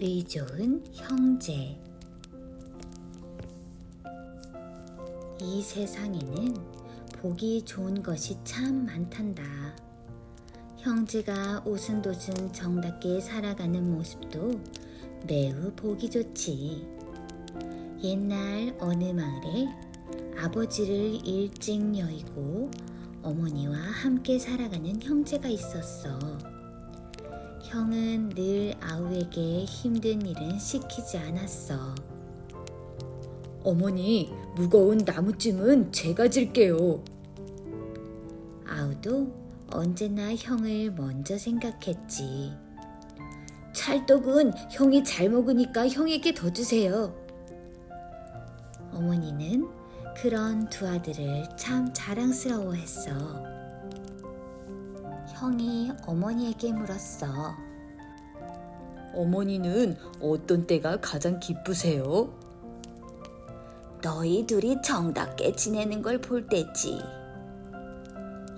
의좋은 형제. 이 세상에는 보기 좋은 것이 참 많단다. 형제가 오순도순 정답게 살아가는 모습도 매우 보기 좋지. 옛날 어느 마을에 아버지를 일찍 여의고 어머니와 함께 살아가는 형제가 있었어. 형은 늘 아우에게 힘든 일은 시키지 않았어. 어머니, 무거운 나무찜은 제가 질게요. 아우도 언제나 형을 먼저 생각했지. 찰떡은 형이 잘 먹으니까 형에게 더 주세요. 어머니는 그런 두 아들을 참 자랑스러워했어. 형이 어머니에게 물었어. 어머니는 어떤 때가 가장 기쁘세요? 너희 둘이 정답게 지내는 걸 볼 때지.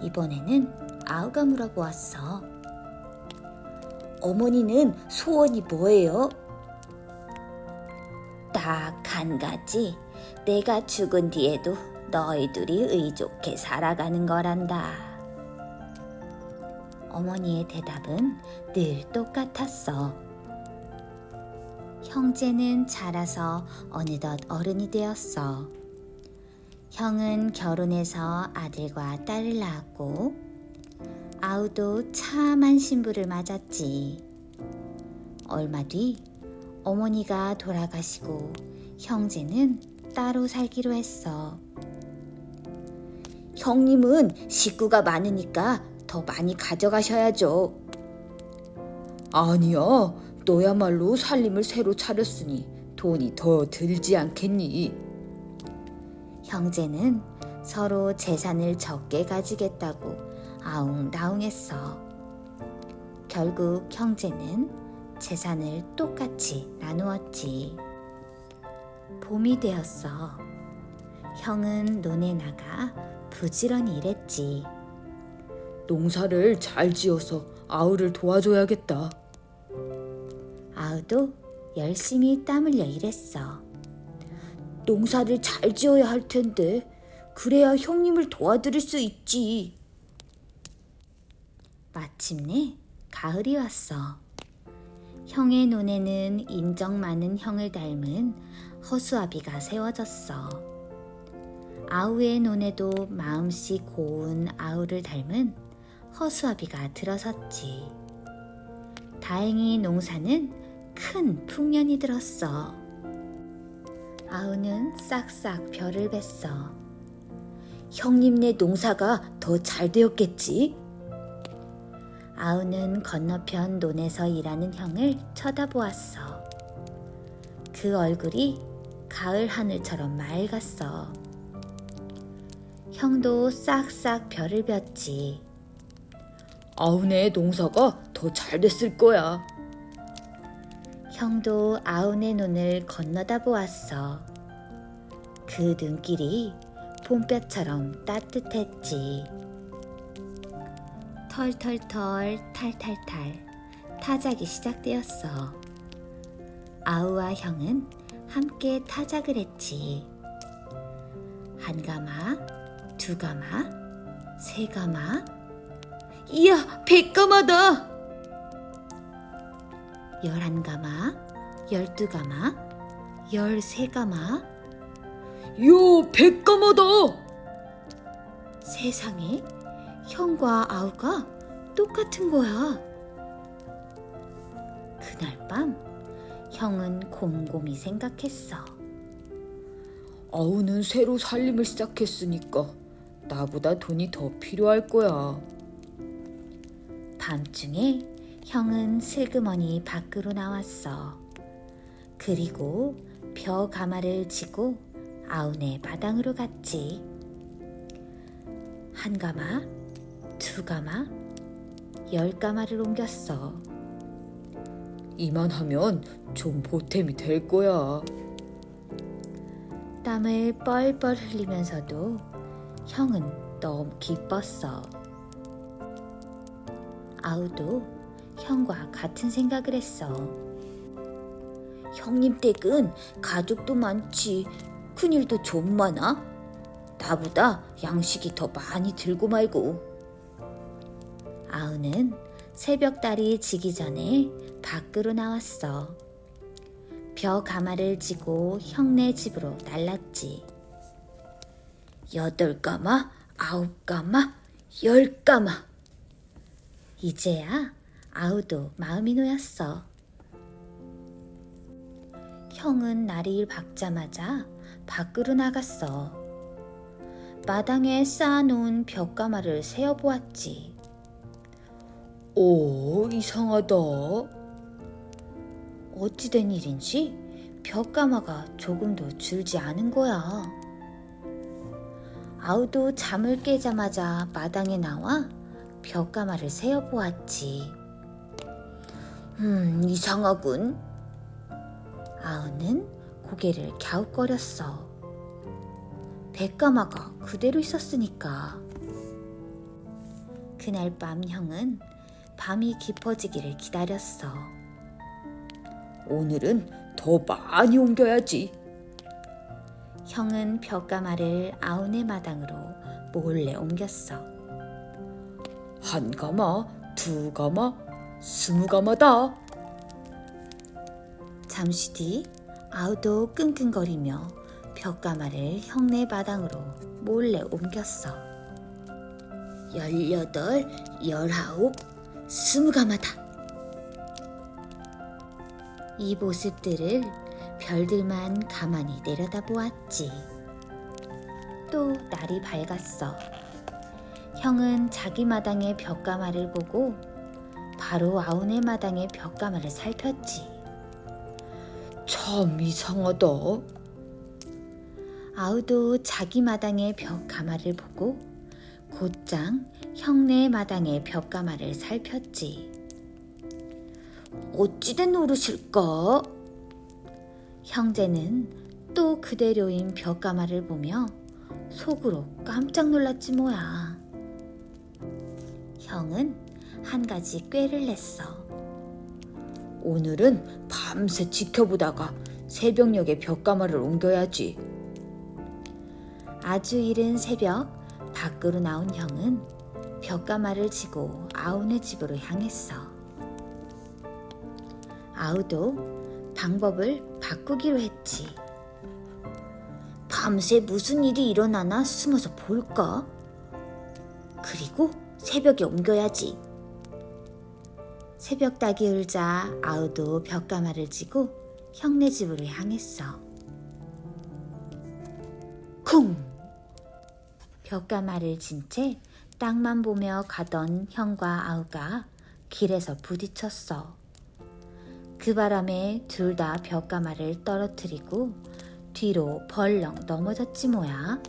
이번에는 아우가 물어보았어. 어머니는 소원이 뭐예요? 딱 한 가지. 내가 죽은 뒤에도 너희 둘이 의좋게 살아가는 거란다. 어머니의 대답은 늘 똑같았어. 형제는 자라서 어느덧 어른이 되었어. 형은 결혼해서 아들과 딸을 낳았고 아우도 참한 신부를 맞았지. 얼마 뒤 어머니가 돌아가시고 형제는 따로 살기로 했어. 형님은 식구가 많으니까 더 많이 가져가셔야죠. 아니야, 너야말로 살림을 새로 차렸으니 돈이 더 들지 않겠니? 형제는 서로 재산을 적게 가지겠다고 아웅다웅했어. 결국 형제는 재산을 똑같이 나누었지. 봄이 되었어. 형은 논에 나가 부지런히 일했지. 농사를 잘 지어서 아우를 도와줘야겠다. 아우도 열심히 땀 흘려 일했어. 농사를 잘 지어야 할 텐데 그래야 형님을 도와드릴 수 있지. 마침내 가을이 왔어. 형의 논에는 인정 많은 형을 닮은 허수아비가 세워졌어. 아우의 논에도 마음씨 고운 아우를 닮은 허수아비가 들어섰지. 다행히 농사는 큰 풍년이 들었어. 아우는 싹싹 벼를 뱄어. 형님네 농사가 더 잘 되었겠지? 아우는 건너편 논에서 일하는 형을 쳐다보았어. 그 얼굴이 가을 하늘처럼 맑았어. 형도 싹싹 벼를 뱄지. 아우네 농사가 더 잘 됐을 거야. 형도 아우네 논을 건너다 보았어. 그 눈길이 봄볕처럼 따뜻했지. 털털털 탈탈탈 타작이 시작되었어. 아우와 형은 함께 타작을 했지. 한 가마, 두 가마, 세 가마. 이야, 100가마다! 11가마, 12가마, 13가마. 요, 100가마다! 세상에, 형과 아우가 똑같은 거야. 그날 밤, 형은 곰곰이 생각했어. 아우는 새로 살림을 시작했으니까 나보다 돈이 더 필요할 거야. 밤중에 형은 슬그머니 밖으로 나왔어. 그리고 벼 가마를 지고 아우네 마당으로 갔지. 한 가마, 두 가마, 10가마를 옮겼어. 이만하면 좀 보탬이 될 거야. 땀을 뻘뻘 흘리면서도 형은 너무 기뻤어. 아우도 형과 같은 생각을 했어. 형님 댁은 가족도 많지. 큰일도 좀 많아. 나보다 양식이 더 많이 들고 말고. 아우는 새벽달이 지기 전에 밖으로 나왔어. 벼 가마를 지고 형네 집으로 날랐지. 8가마, 9가마, 10가마. 이제야 아우도 마음이 놓였어. 형은 날이 밝자마자 밖으로 나갔어. 마당에 쌓아놓은 벼가마를 세어보았지. 오, 이상하다. 어찌된 일인지 벼가마가 조금도 줄지 않은 거야. 아우도 잠을 깨자마자 마당에 나와 벼가마를 세어보았지. 이상하군. 아우는 고개를 갸웃거렸어. 뱃가마가 그대로 있었으니까. 그날 밤 형은 밤이 깊어지기를 기다렸어. 오늘은 더 많이 옮겨야지. 형은 벼가마를 아우네 마당으로 몰래 옮겼어. 1가마, 2가마, 20가마다. 잠시 뒤 아우도 끙끙거리며 벼가마를 형네 마당으로 몰래 옮겼어. 18, 19, 20가마다. 이 모습들을 별들만 가만히 내려다보았지. 또 날이 밝았어. 형은 자기 마당의 벼가마를 보고 바로 아우네 마당의 벼가마를 살폈지. 참 이상하다. 아우도 자기 마당의 벼가마를 보고 곧장 형네 마당의 벼가마를 살폈지. 어찌된 노릇일까? 형제는 또 그대로인 벼가마를 보며 속으로 깜짝 놀랐지 뭐야. 형은 한 가지 꾀를 냈어. 오늘은 밤새 지켜보다가 새벽녘에 벼가마를 옮겨야지. 아주 이른 새벽 밖으로 나온 형은 벼가마를 지고 아우네 집으로 향했어. 아우도 방법을 바꾸기로 했지. 밤새 무슨 일이 일어나나 숨어서 볼까? 그리고 새벽에 옮겨야지. 새벽 닭이 울자 아우도 벼가마를 지고 형네 집으로 향했어. 쿵! 벼가마를 진 채 땅만 보며 가던 형과 아우가 길에서 부딪혔어. 그 바람에 둘 다 벼가마를 떨어뜨리고 뒤로 벌렁 넘어졌지 뭐야.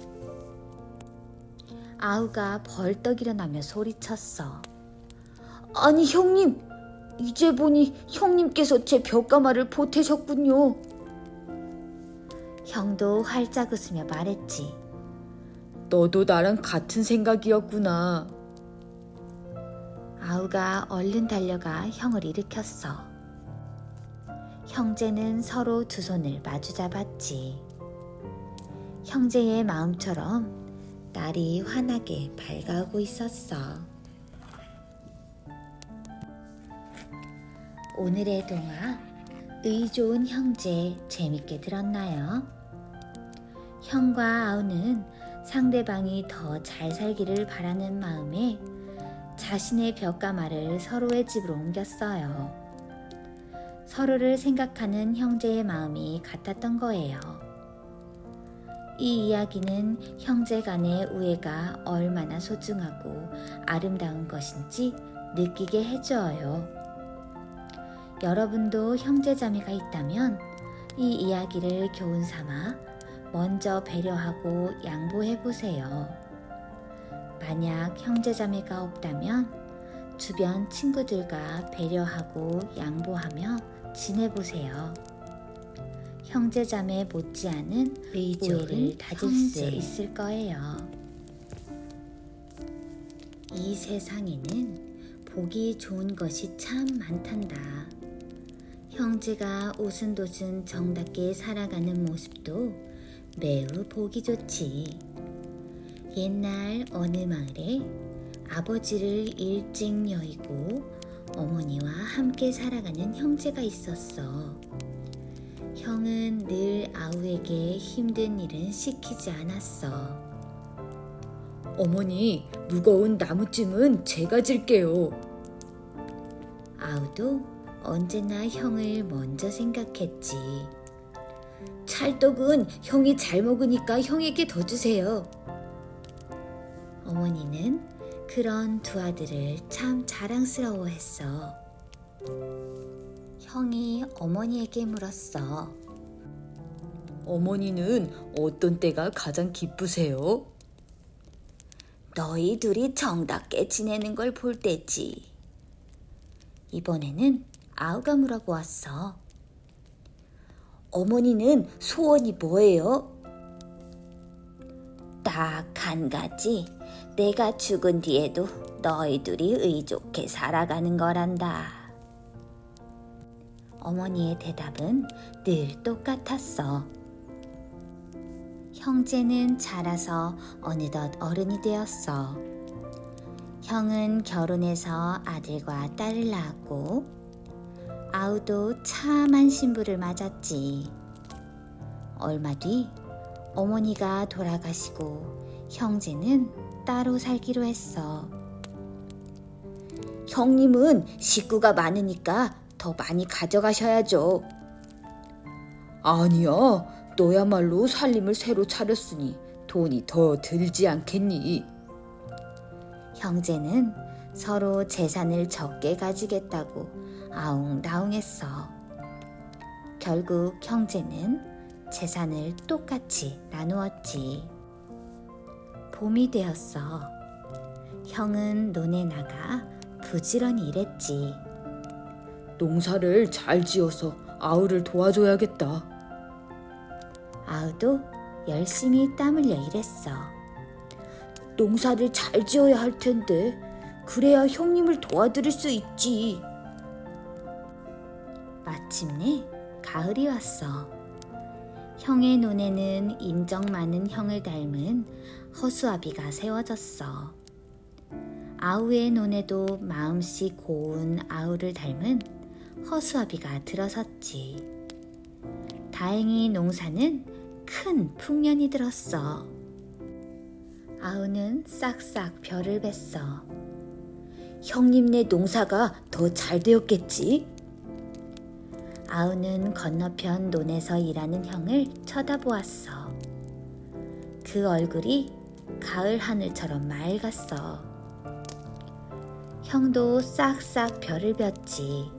아우가 벌떡 일어나며 소리쳤어. 아니 형님, 이제 보니 형님께서 제 벼가마를 보태셨군요. 형도 활짝 웃으며 말했지. 너도 나랑 같은 생각이었구나. 아우가 얼른 달려가 형을 일으켰어. 형제는 서로 두 손을 마주 잡았지. 형제의 마음처럼 날이 환하게 밝아오고 있었어. 오늘의 동화 의 좋은 형제 재밌게 들었나요? 형과 아우는 상대방이 더 잘 살기를 바라는 마음에 자신의 벼가마를 서로의 집으로 옮겼어요. 서로를 생각하는 형제의 마음이 같았던 거예요. 이 이야기는 형제 간의 우애가 얼마나 소중하고 아름다운 것인지 느끼게 해줘요. 여러분도 형제자매가 있다면 이 이야기를 교훈 삼아 먼저 배려하고 양보해보세요. 만약 형제자매가 없다면 주변 친구들과 배려하고 양보하며 지내보세요. 형제자매 못지않은 우애를 다질 수 있을 거예요. 이 세상에는 보기 좋은 것이 참 많단다. 형제가 오순도순 정답게 살아가는 모습도 매우 보기 좋지. 옛날 어느 마을에 아버지를 일찍 여의고 어머니와 함께 살아가는 형제가 있었어. 형은 늘 아우에게 힘든 일은 시키지 않았어. 어머니, 무거운 나무찜은 제가 질게요. 아우도 언제나 형을 먼저 생각했지. 찰떡은 형이 잘 먹으니까 형에게 더 주세요. 어머니는 그런 두 아들을 참 자랑스러워했어. 형이 어머니에게 물었어. 어머니는 어떤 때가 가장 기쁘세요? 너희 둘이 정답게 지내는 걸 볼 때지. 이번에는 아우가 물어보았어. 어머니는 소원이 뭐예요? 딱 한 가지. 내가 죽은 뒤에도 너희 둘이 의좋게 살아가는 거란다. 어머니의 대답은 늘 똑같았어. 형제는 자라서 어느덧 어른이 되었어. 형은 결혼해서 아들과 딸을 낳았고 아우도 참한 신부를 맞았지. 얼마 뒤 어머니가 돌아가시고 형제는 따로 살기로 했어. 형님은 식구가 많으니까 더 많이 가져가셔야죠. 아니야, 너야말로 살림을 새로 차렸으니 돈이 더 들지 않겠니? 형제는 서로 재산을 적게 가지겠다고 아웅다웅했어. 결국 형제는 재산을 똑같이 나누었지. 봄이 되었어. 형은 논에 나가 부지런히 일했지. 농사를 잘 지어서 아우를 도와줘야겠다. 아우도 열심히 땀 흘려 일했어. 농사를 잘 지어야 할 텐데 그래야 형님을 도와드릴 수 있지. 마침내 가을이 왔어. 형의 논에는 인정 많은 형을 닮은 허수아비가 세워졌어. 아우의 논에도 마음씨 고운 아우를 닮은 허수아비가 들어섰지. 다행히 농사는 큰 풍년이 들었어. 아우는 싹싹 벼를 뱄어. 형님네 농사가 더 잘 되었겠지? 아우는 건너편 논에서 일하는 형을 쳐다보았어. 그 얼굴이 가을 하늘처럼 맑았어. 형도 싹싹 벼를 뱄지.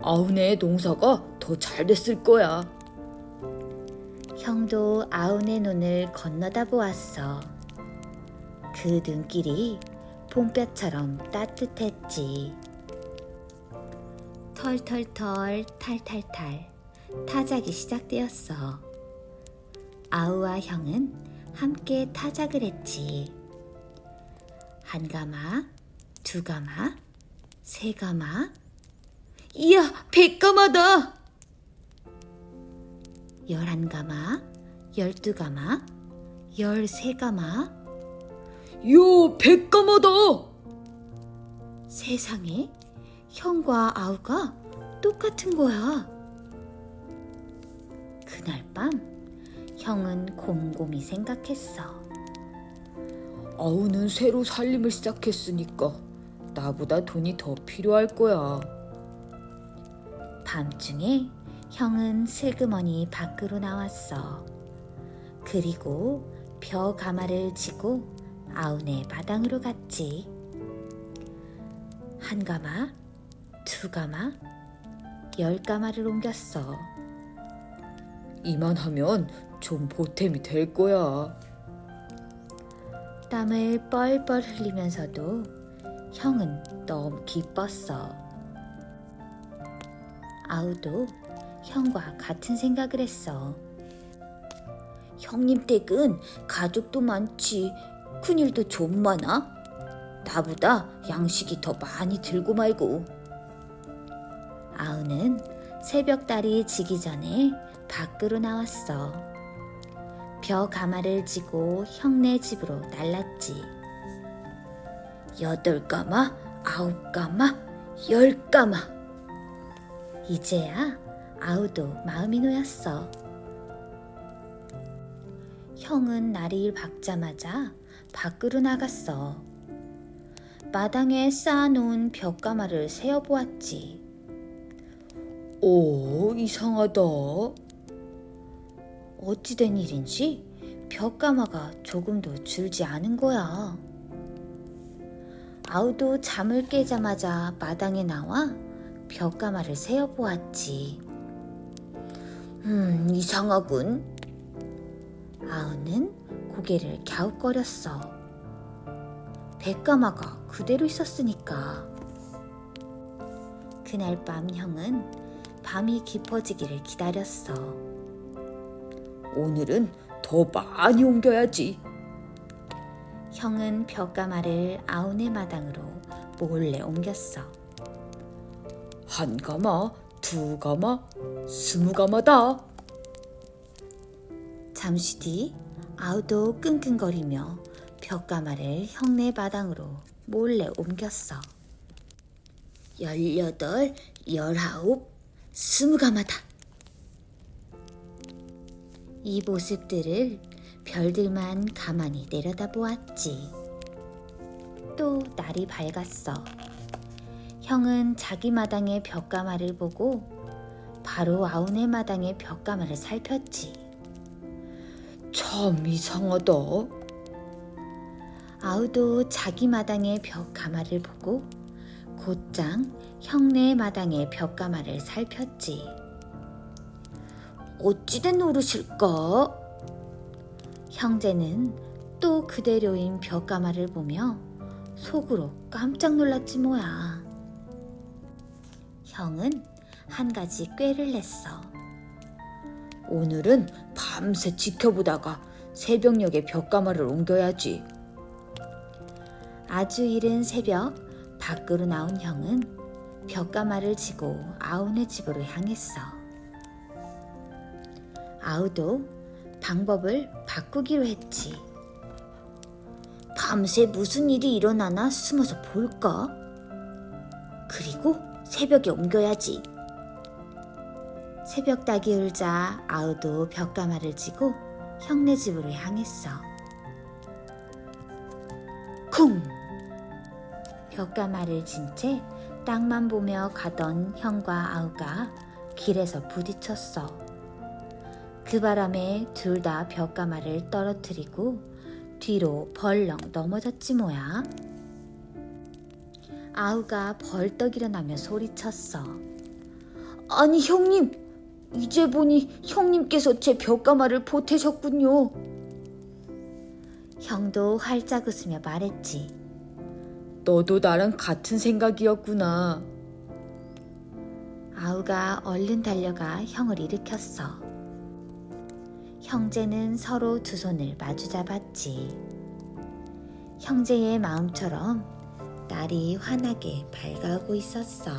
아우네 농사가 더 잘 됐을 거야. 형도 아우네 논을 건너다 보았어. 그 눈길이 봄볕처럼 따뜻했지. 털털털 탈탈탈 타작이 시작되었어. 아우와 형은 함께 타작을 했지. 한 가마, 두 가마, 세 가마. 이야, 100가마다! 11가마, 12가마, 13가마. 요, 100가마다! 세상에 형과 아우가 똑같은 거야. 그날 밤 형은 곰곰이 생각했어. 아우는 새로 살림을 시작했으니까 나보다 돈이 더 필요할 거야. 밤중에 형은 슬그머니 밖으로 나왔어. 그리고 벼 가마를 지고 아우네 마당으로 갔지. 한 가마, 두 가마, 10가마를 옮겼어. 이만하면 좀 보탬이 될 거야. 땀을 뻘뻘 흘리면서도 형은 너무 기뻤어. 아우도 형과 같은 생각을 했어. 형님 댁은 가족도 많지 큰일도 좀 많아? 나보다 양식이 더 많이 들고 말고. 아우는 새벽달이 지기 전에 밖으로 나왔어. 벼 가마를 지고 형네 집으로 날랐지. 8가마, 9가마, 10가마. 이제야 아우도 마음이 놓였어. 형은 날이 밝자마자 밖으로 나갔어. 마당에 쌓아놓은 벼가마를 세어보았지. 오, 이상하다. 어찌된 일인지 벼가마가 조금도 줄지 않은 거야. 아우도 잠을 깨자마자 마당에 나와 벼가마를 세어보았지. 이상하군. 아우는 고개를 갸웃거렸어. 뱃가마가 그대로 있었으니까. 그날 밤 형은 밤이 깊어지기를 기다렸어. 오늘은 더 많이 옮겨야지. 형은 벼가마를 아우네 마당으로 몰래 옮겼어. 1가마, 2가마, 20가마다. 잠시 뒤 아우도 끙끙거리며 벼가마를 형네 마당으로 몰래 옮겼어. 18, 19, 20가마다. 이 모습들을 별들만 가만히 내려다보았지. 또 날이 밝았어. 형은 자기 마당의 벼가마를 보고 바로 아우네 마당의 벼가마를 살폈지. 참 이상하다. 아우도 자기 마당의 벼가마를 보고 곧장 형네 마당의 벼가마를 살폈지. 어찌된 노릇일까? 형제는 또 그대로인 벼가마를 보며 속으로 깜짝 놀랐지 뭐야. 형은 한 가지 꾀를 냈어. 오늘은 밤새 지켜보다가 새벽녘에 벼가마를 옮겨야지. 아주 이른 새벽 밖으로 나온 형은 벼가마를 지고 아우네 집으로 향했어. 아우도 방법을 바꾸기로 했지. 밤새 무슨 일이 일어나나 숨어서 볼까? 그리고 새벽에 옮겨야지. 새벽 닭이 울자 아우도 벼가마를 지고 형네 집으로 향했어. 쿵! 벼가마를 진 채 땅만 보며 가던 형과 아우가 길에서 부딪혔어. 그 바람에 둘 다 벼가마를 떨어뜨리고 뒤로 벌렁 넘어졌지 뭐야. 아우가 벌떡 일어나며 소리쳤어. 아니 형님, 이제 보니 형님께서 제 벼가마를 보태셨군요. 형도 활짝 웃으며 말했지. 너도 나랑 같은 생각이었구나. 아우가 얼른 달려가 형을 일으켰어. 형제는 서로 두 손을 마주 잡았지. 형제의 마음처럼 날이 환하게 밝아오고 있었어.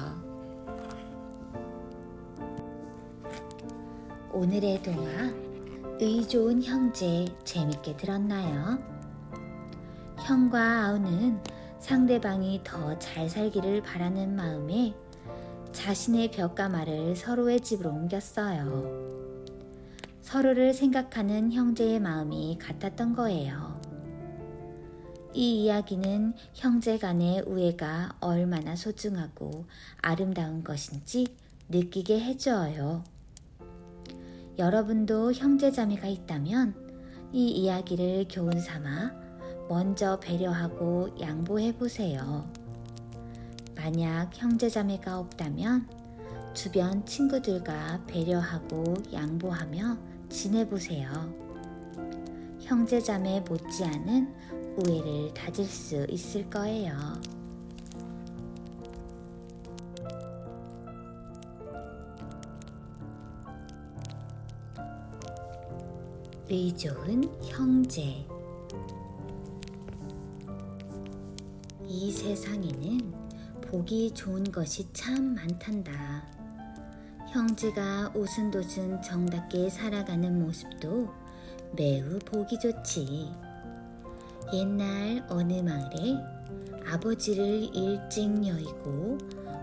오늘의 동화 의 좋은 형제 재밌게 들었나요? 형과 아우는 상대방이 더 잘 살기를 바라는 마음에 자신의 벼가마를 서로의 집으로 옮겼어요. 서로를 생각하는 형제의 마음이 같았던 거예요. 이 이야기는 형제 간의 우애가 얼마나 소중하고 아름다운 것인지 느끼게 해줘요. 여러분도 형제자매가 있다면 이 이야기를 교훈 삼아 먼저 배려하고 양보해보세요. 만약 형제자매가 없다면 주변 친구들과 배려하고 양보하며 지내보세요. 형제자매 못지않은 우애를 다질 수 있을 거예요. 의 좋은 형제. 이 세상에는 보기 좋은 것이 참 많단다. 형제가 오순도순 정답게 살아가는 모습도 매우 보기 좋지. 옛날 어느 마을에 아버지를 일찍 여의고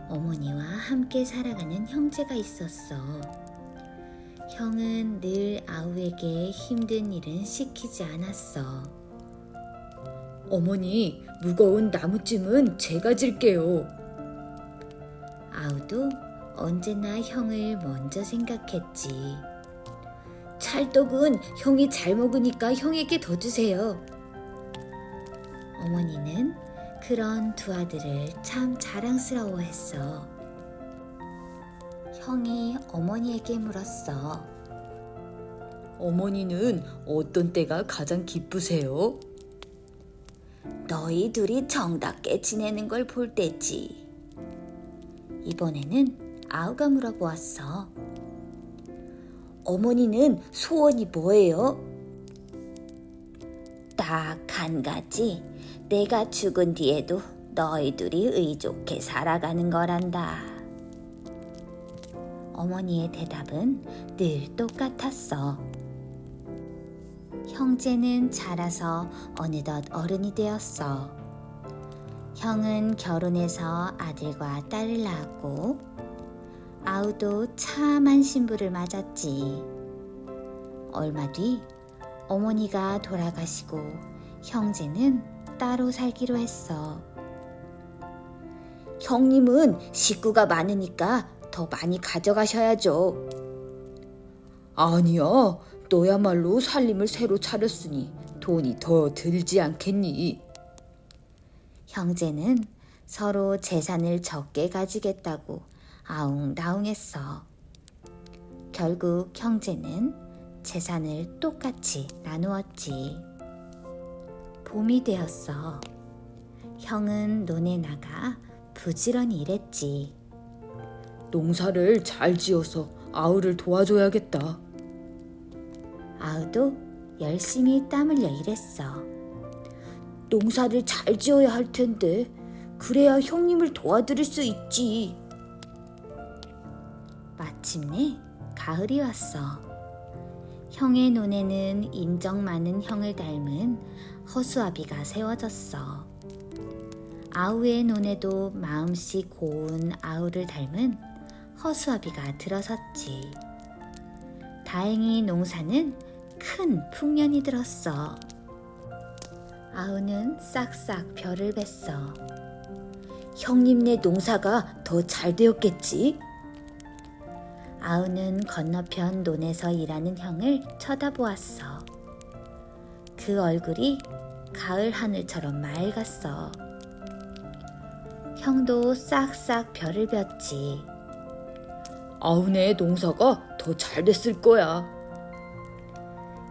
어머니와 함께 살아가는 형제가 있었어. 형은 늘 아우에게 힘든 일은 시키지 않았어. 어머니, 무거운 나무찜은 제가 질게요. 아우도 언제나 형을 먼저 생각했지. 찰떡은 형이 잘 먹으니까 형에게 더 주세요. 어머니는 그런 두 아들을 참 자랑스러워했어. 형이 어머니에게 물었어. 어머니는 어떤 때가 가장 기쁘세요? 너희 둘이 정답게 지내는 걸 볼 때지. 이번에는 아우가 물어보았어. 어머니는 소원이 뭐예요? 딱 한 가지. 내가 죽은 뒤에도 너희 둘이 의좋게 살아가는 거란다. 어머니의 대답은 늘 똑같았어. 형제는 자라서 어느덧 어른이 되었어. 형은 결혼해서 아들과 딸을 낳았고 아우도 참한 신부를 맞았지. 얼마 뒤 어머니가 돌아가시고 형제는 따로 살기로 했어. 형님은 식구가 많으니까 더 많이 가져가셔야죠. 아니야, 너야말로 살림을 새로 차렸으니 돈이 더 들지 않겠니? 형제는 서로 재산을 적게 가지겠다고 아웅다웅했어. 결국 형제는 재산을 똑같이 나누었지. 봄이 되었어. 형은 논에 나가 부지런히 일했지. 농사를 잘 지어서 아우를 도와줘야겠다. 아우도 열심히 땀 흘려 일했어. 농사를 잘 지어야 할 텐데 그래야 형님을 도와드릴 수 있지. 마침내 가을이 왔어. 형의 논에는 인정 많은 형을 닮은 허수아비가 세워졌어. 아우의 논에도 마음씨 고운 아우를 닮은 허수아비가 들어섰지. 다행히 농사는 큰 풍년이 들었어. 아우는 싹싹 벼를 뱄어. 형님네 농사가 더 잘 되었겠지? 아우는 건너편 논에서 일하는 형을 쳐다보았어. 그 얼굴이 가을 하늘처럼 맑았어. 형도 싹싹 벼를 뱄지. 아우네 농사가 더 잘 됐을 거야.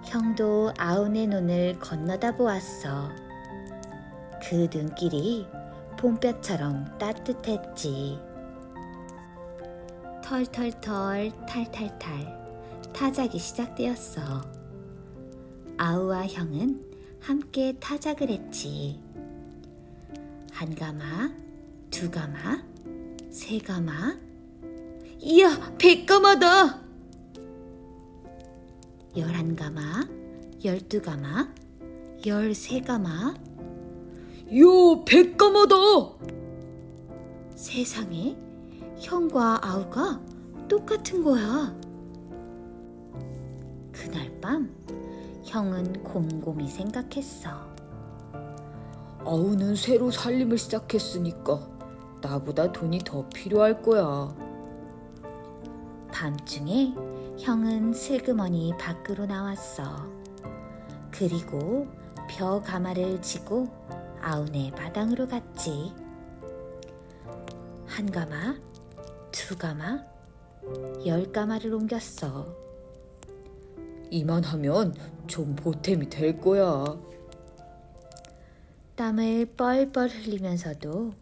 형도 아우네 논을 건너다 보았어. 그 눈길이 봄볕처럼 따뜻했지. 털털털 탈탈탈 타작이 시작되었어. 아우와 형은 함께 타작을 했지. 한 가마, 두 가마, 세 가마. 이야, 100가마다! 11가마, 12가마, 13가마. 요, 100가마다! 세상에 형과 아우가 똑같은 거야. 그날 밤 형은 곰곰이 생각했어. 아우는 새로 살림을 시작했으니까 나보다 돈이 더 필요할 거야. 밤중에 형은 슬그머니 밖으로 나왔어. 그리고 벼 가마를 지고 아우네 마당으로 갔지. 한 가마, 두 가마, 10가마를 옮겼어. 이만하면 좀 보탬이 될 거야. 땀을 뻘뻘 흘리면서도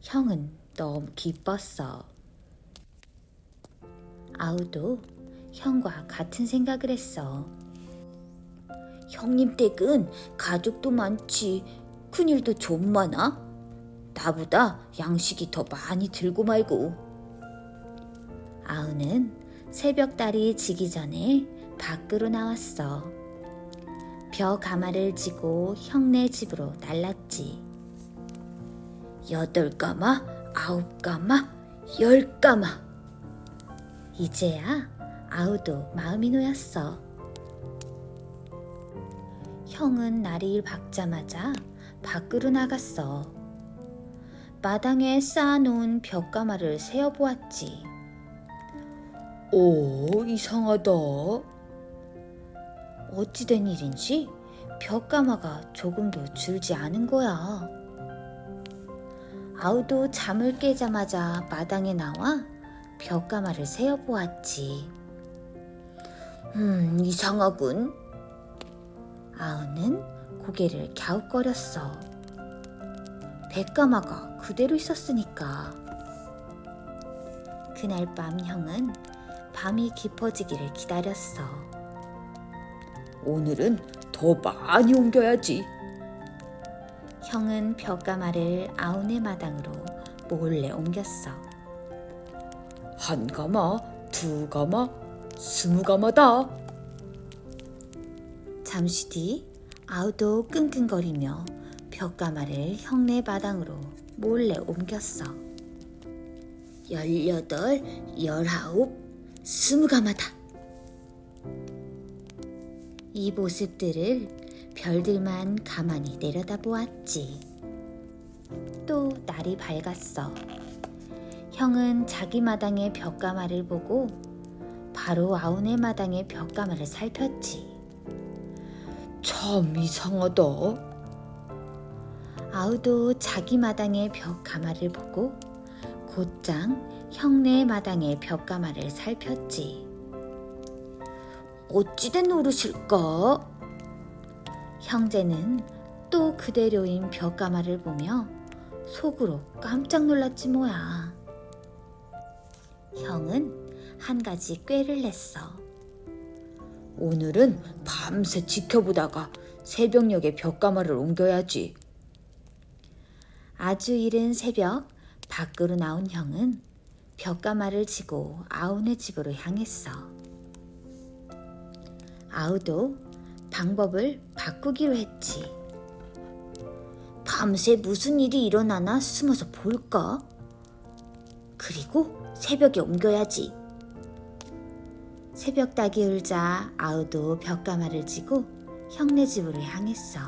형은 너무 기뻤어. 아우도 형과 같은 생각을 했어. 형님 댁은 가족도 많지, 큰일도 좀 많아? 나보다 양식이 더 많이 들고 말고. 아우는 새벽달이 지기 전에 밖으로 나왔어. 벼 가마를 지고 형네 집으로 날랐지. 8가마, 9가마, 10가마. 이제야 아우도 마음이 놓였어. 형은 날이 밝자마자 밖으로 나갔어. 마당에 쌓아놓은 벼가마를 세어보았지. 오, 이상하다. 어찌된 일인지 벼가마가 조금도 줄지 않은 거야. 아우도 잠을 깨자마자 마당에 나와 벼가마를 세어보았지. 이상하군. 아우는 고개를 갸웃거렸어. 뱃가마가 그대로 있었으니까. 그날 밤 형은 밤이 깊어지기를 기다렸어. 오늘은 더 많이 옮겨야지. 형은 벼가마를 아우네 마당으로 몰래 옮겼어. 1가마, 2가마, 20가마다. 잠시 뒤 아우도 끙끙거리며 벼가마를 형네 마당으로 몰래 옮겼어. 18, 19, 20가마다. 이 모습들을 별들만 가만히 내려다보았지. 또 날이 밝았어. 형은 자기 마당의 벼가마를 보고 바로 아우네 마당의 벼가마를 살폈지. 참 이상하다. 아우도 자기 마당의 벼가마를 보고 곧장 형네 마당의 벼가마를 살폈지. 어찌된 노릇일까? 형제는 또 그대로인 벼가마를 보며 속으로 깜짝 놀랐지 뭐야. 형은 한 가지 꾀를 냈어. 오늘은 밤새 지켜보다가 새벽녘에 벼가마를 옮겨야지. 아주 이른 새벽 밖으로 나온 형은 벼가마를 지고 아우네 집으로 향했어. 아우도 방법을 바꾸기로 했지. 밤새 무슨 일이 일어나나 숨어서 볼까? 그리고 새벽에 옮겨야지. 새벽 닭이 울자 아우도 벼가마를 지고 형네 집으로 향했어.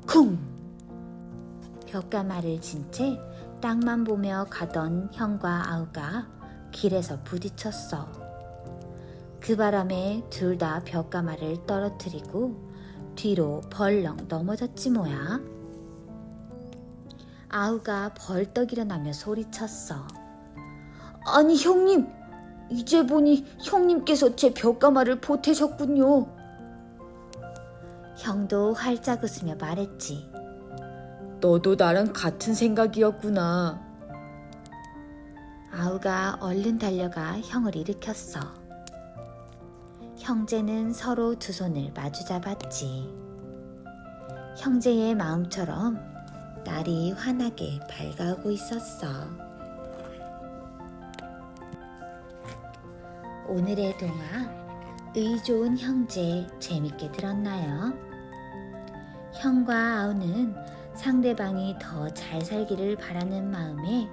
쿵! 벼가마를 진 채 땅만 보며 가던 형과 아우가 길에서 부딪혔어. 그 바람에 둘 다 벼가마를 떨어뜨리고 뒤로 벌렁 넘어졌지 뭐야. 아우가 벌떡 일어나며 소리쳤어. 아니 형님, 이제 보니 형님께서 제 벼가마를 보태셨군요. 형도 활짝 웃으며 말했지. 너도 나랑 같은 생각이었구나. 아우가 얼른 달려가 형을 일으켰어. 형제는 서로 두 손을 마주 잡았지. 형제의 마음처럼 날이 환하게 밝아오고 있었어. 오늘의 동화 의 좋은 형제 재밌게 들었나요? 형과 아우는 상대방이 더 잘 살기를 바라는 마음에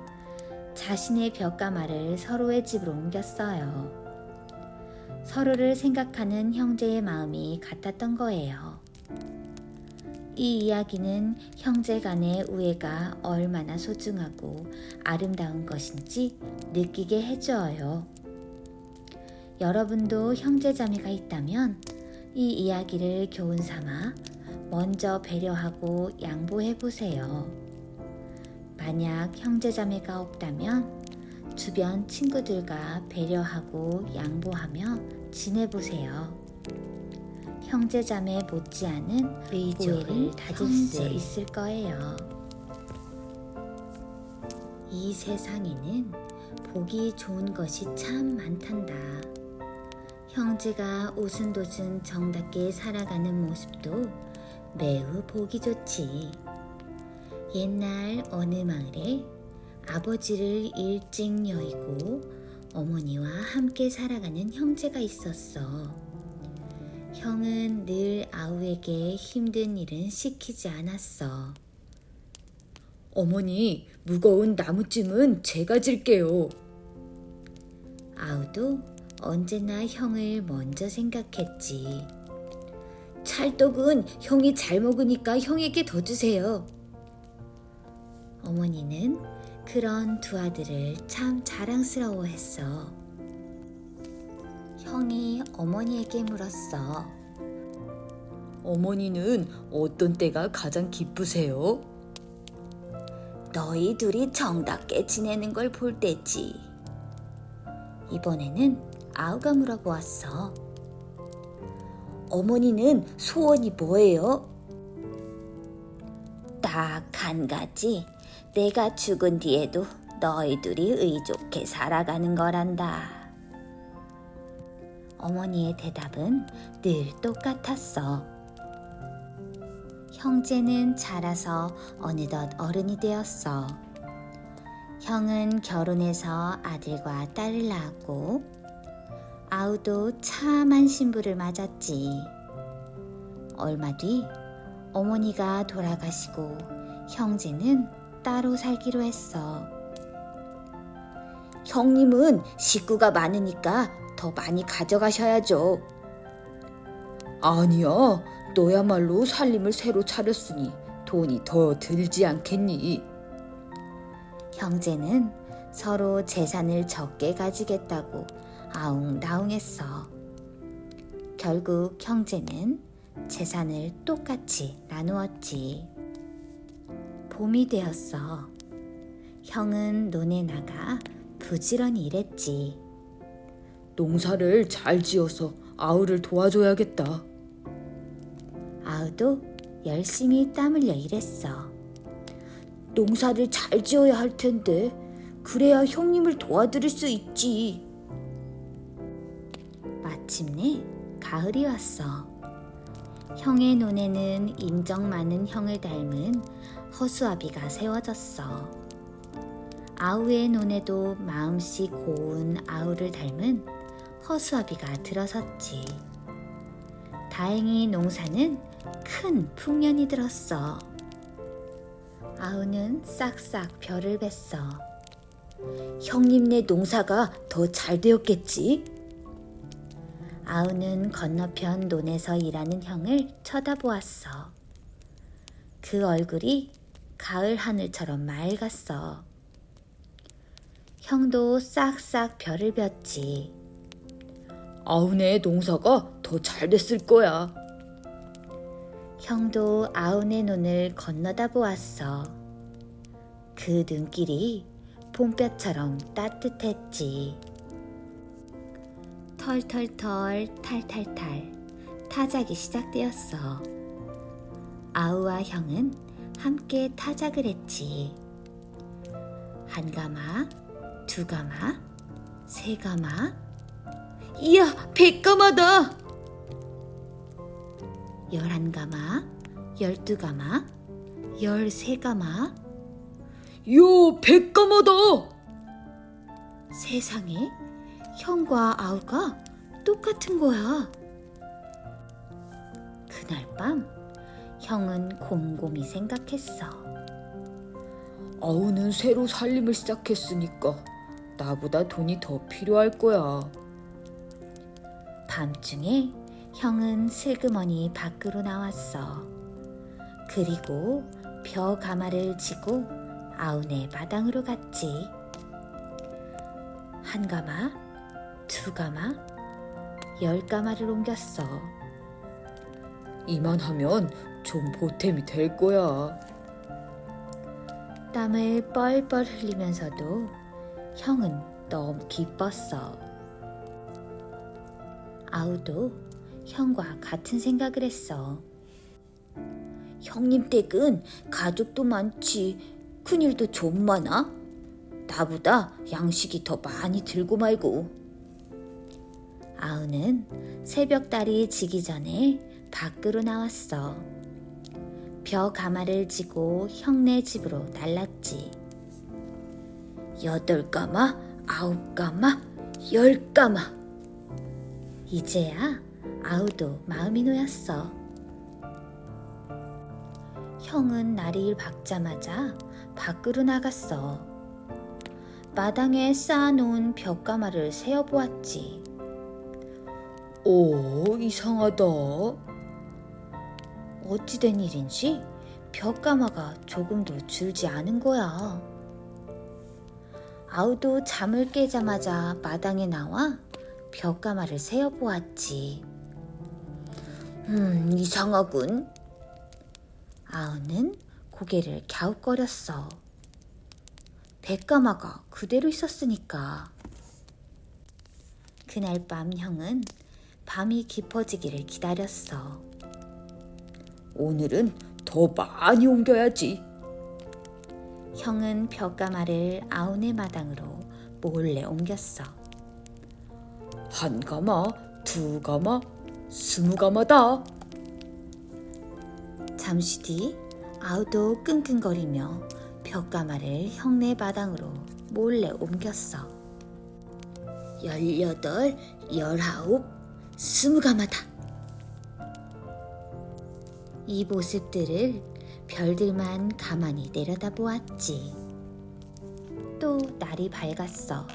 자신의 벼가마를 서로의 집으로 옮겼어요. 서로를 생각하는 형제의 마음이 같았던 거예요. 이 이야기는 형제 간의 우애가 얼마나 소중하고 아름다운 것인지 느끼게 해줘요. 여러분도 형제자매가 있다면 이 이야기를 교훈 삼아 먼저 배려하고 양보해보세요. 만약 형제자매가 없다면 주변 친구들과 배려하고 양보하며 지내보세요. 형제자매 못지않은 우애를 다질 수 있을 거예요. 이 세상에는 보기 좋은 것이 참 많단다. 형제가 오순도순 정답게 살아가는 모습도 매우 보기 좋지. 옛날 어느 마을에 아버지를 일찍 여의고 어머니와 함께 살아가는 형제가 있었어. 형은 늘 아우에게 힘든 일은 시키지 않았어. 어머니, 무거운 나무찜은 제가 질게요. 아우도 언제나 형을 먼저 생각했지. 찰떡은 형이 잘 먹으니까 형에게 더 주세요. 어머니는 그런 두 아들을 참 자랑스러워했어. 형이 어머니에게 물었어. 어머니는 어떤 때가 가장 기쁘세요? 너희 둘이 정답게 지내는 걸 볼 때지. 이번에는 아우가 물어보았어. 어머니는 소원이 뭐예요? 딱 한 가지. 내가 죽은 뒤에도 너희 둘이 의좋게 살아가는 거란다. 어머니의 대답은 늘 똑같았어. 형제는 자라서 어느덧 어른이 되었어. 형은 결혼해서 아들과 딸을 낳았고 아우도 참한 신부를 맞았지. 얼마 뒤 어머니가 돌아가시고 형제는 따로 살기로 했어. 형님은 식구가 많으니까 더 많이 가져가셔야죠. 아니야, 너야말로 살림을 새로 차렸으니 돈이 더 들지 않겠니? 형제는 서로 재산을 적게 가지겠다고 아웅다웅했어. 결국 형제는 재산을 똑같이 나누었지. 봄이 되었어. 형은 논에 나가 부지런히 일했지. 농사를 잘 지어서 아우를 도와줘야겠다. 아우도 열심히 땀 흘려 일했어. 농사를 잘 지어야 할 텐데 그래야 형님을 도와드릴 수 있지. 마침내 가을이 왔어. 형의 논에는 인정 많은 형을 닮은 허수아비가 세워졌어. 아우의 논에도 마음씨 고운 아우를 닮은 허수아비가 들어섰지. 다행히 농사는 큰 풍년이 들었어. 아우는 싹싹 벼를 뱄어. 형님네 농사가 더 잘 되었겠지? 아우는 건너편 논에서 일하는 형을 쳐다보았어. 그 얼굴이 가을 하늘처럼 맑았어. 형도 싹싹 벼를 뱄지. 아우네 농사가 더 잘 됐을 거야. 형도 아우네 논을 건너다 보았어. 그 눈길이 봄볕처럼 따뜻했지. 털털털 탈탈탈 타작이 시작되었어. 아우와 형은 함께 타작을 했지. 한 가마, 두 가마, 세 가마. 이야, 100가마다! 11가마, 12가마, 13가마. 요, 100가마다! 세상에, 형과 아우가 똑같은 거야. 그날 밤 형은 곰곰이 생각했어. 아우는 새로 살림을 시작했으니까 나보다 돈이 더 필요할 거야. 밤중에 형은 슬그머니 밖으로 나왔어. 그리고 벼 가마를 지고 아우네 마당으로 갔지. 한 가마, 두 가마, 10가마를 옮겼어. 이만하면 좀 보탬이 될 거야. 땀을 뻘뻘 흘리면서도 형은 너무 기뻤어. 아우도 형과 같은 생각을 했어. 형님 댁은 가족도 많지, 큰일도 좀 많아. 나보다 양식이 더 많이 들고 말고. 아우는 새벽달이 지기 전에 밖으로 나왔어. 벼 가마를 지고 형네 집으로 날랐지. 8가마, 9가마, 열까마. 이제야 아우도 마음이 놓였어. 형은 나리를 박자마자 밖으로 나갔어. 마당에 쌓아놓은 벽가마를 세어보았지. 오, 이상하다. 어찌된 일인지 벽가마가 조금도 줄지 않은 거야. 아우도 잠을 깨자마자 마당에 나와 벽가마를 세어보았지. 이상하군. 아우는 고개를 갸웃거렸어. 백가마가 그대로 있었으니까. 그날 밤 형은 밤이 깊어지기를 기다렸어. 오늘은 더 많이 옮겨야지. 형은 벽가마를 아우네 마당으로 몰래 옮겼어. 1가마, 2가마, 20가마다. 잠시 뒤 아우도 끙끙거리며 벽가마를 형네 마당으로 몰래 옮겼어. 18, 19, 20가마다. 이 모습들을 별들만 가만히 내려다보았지. 또 날이 밝았어.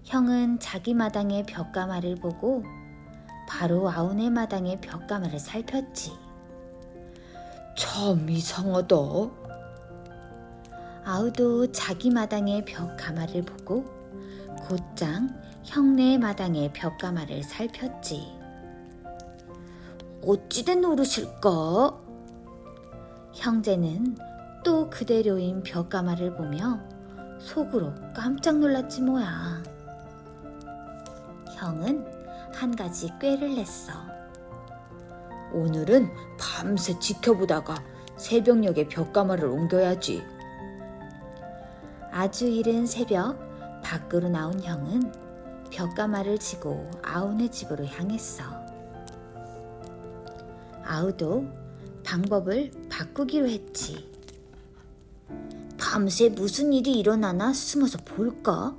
형은 자기 마당의 벽가마를 보고 바로 아우네 마당의 벽가마를 살폈지. 참 이상하다. 아우도 자기 마당의 벽가마를 보고 곧장 형네 마당의 벽가마를 살폈지. 어찌된 노릇일까? 형제는 또 그대로인 벽가마를 보며 속으로 깜짝 놀랐지 뭐야. 형은 한 가지 꾀를 냈어. 오늘은 밤새 지켜보다가 새벽녘에 벽가마를 옮겨야지. 아주 이른 새벽 밖으로 나온 형은 벽가마를 지고 아우네 집으로 향했어. 아우도 방법을 바꾸기로 했지. 밤새 무슨 일이 일어나나 숨어서 볼까?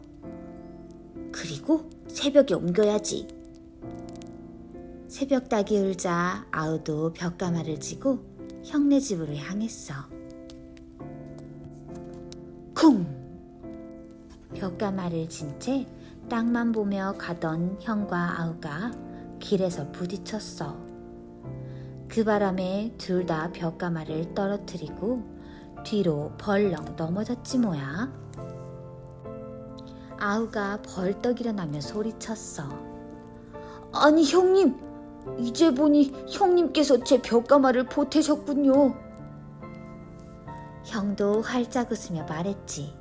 그리고 새벽에 옮겨야지. 새벽 닭이 울자 아우도 벽가마를 지고 형네 집으로 향했어. 쿵! 벽가마를 진 채 땅만 보며 가던 형과 아우가 길에서 부딪혔어. 그 바람에 둘 다 벽가마를 떨어뜨리고 뒤로 벌렁 넘어졌지 뭐야. 아우가 벌떡 일어나며 소리쳤어. 아니 형님, 이제 보니 형님께서 제 벽가마를 보태셨군요. 형도 활짝 웃으며 말했지.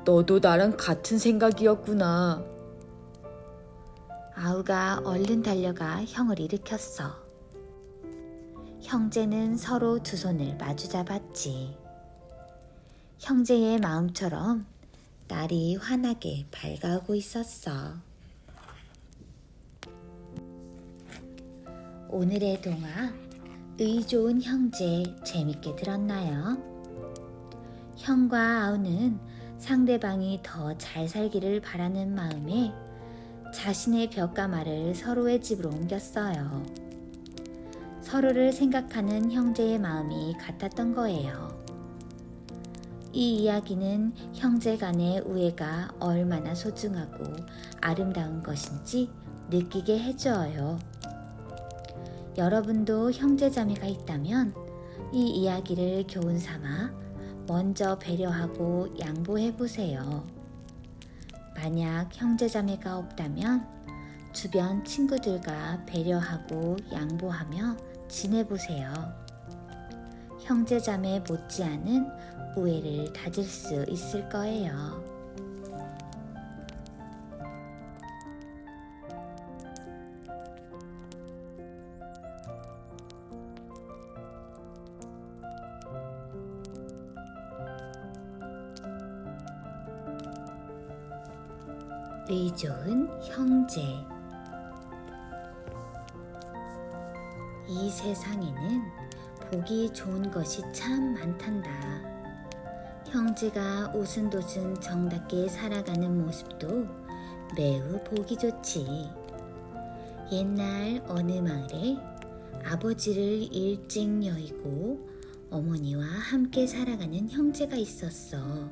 너도 나랑 같은 생각이었구나. 아우가 얼른 달려가 형을 일으켰어. 형제는 서로 두 손을 마주 잡았지. 형제의 마음처럼 날이 환하게 밝아오고 있었어. 오늘의 동화 의 좋은 형제 재밌게 들었나요? 형과 아우는 상대방이 더 잘 살기를 바라는 마음에 자신의 벽가마를 서로의 집으로 옮겼어요. 서로를 생각하는 형제의 마음이 같았던 거예요. 이 이야기는 형제 간의 우애가 얼마나 소중하고 아름다운 것인지 느끼게 해줘요. 여러분도 형제자매가 있다면 이 이야기를 교훈 삼아 먼저 배려하고 양보해보세요. 만약 형제자매가 없다면 주변 친구들과 배려하고 양보하며 지내보세요. 형제자매 못지않은 우애를 다질 수 있을 거예요. 의 좋은 형제. 이 세상에는 보기 좋은 것이 참 많단다. 형제가 오순도순 정답게 살아가는 모습도 매우 보기 좋지. 옛날 어느 마을에 아버지를 일찍 여의고 어머니와 함께 살아가는 형제가 있었어.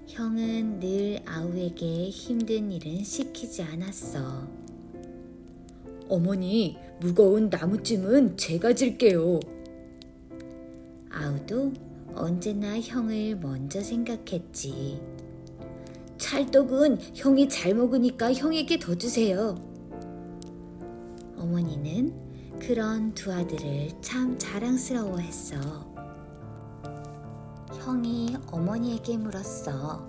형은 늘 아우에게 힘든 일은 시키지 않았어. 어머니, 무거운 나무찜은 제가 질게요. 아우도 언제나 형을 먼저 생각했지. 찰떡은 형이 잘 먹으니까 형에게 더 주세요. 어머니는 그런 두 아들을 참 자랑스러워했어. 형이 어머니에게 물었어.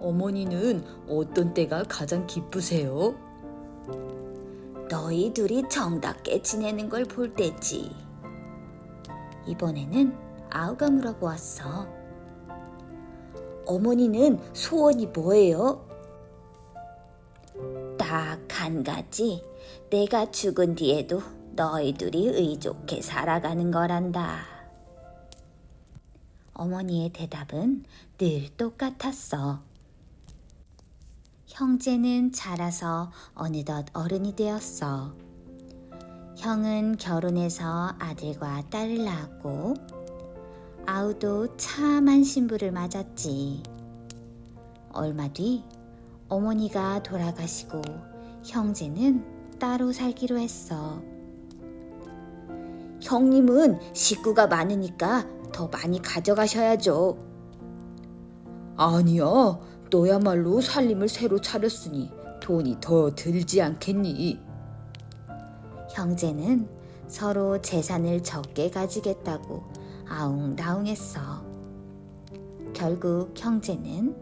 어머니는 어떤 때가 가장 기쁘세요? 너희 둘이 정답게 지내는 걸 볼 때지. 이번에는 아우가 물어보았어. 어머니는 소원이 뭐예요? 딱 한 가지. 내가 죽은 뒤에도 너희 둘이 의좋게 살아가는 거란다. 어머니의 대답은 늘 똑같았어. 형제는 자라서 어느덧 어른이 되었어. 형은 결혼해서 아들과 딸을 낳았고 아우도 참한 신부를 맞았지. 얼마 뒤 어머니가 돌아가시고 형제는 따로 살기로 했어. 형님은 식구가 많으니까 더 많이 가져가셔야죠. 아니야, 너야말로 살림을 새로 차렸으니 돈이 더 들지 않겠니? 형제는 서로 재산을 적게 가지겠다고 아웅다웅했어. 결국 형제는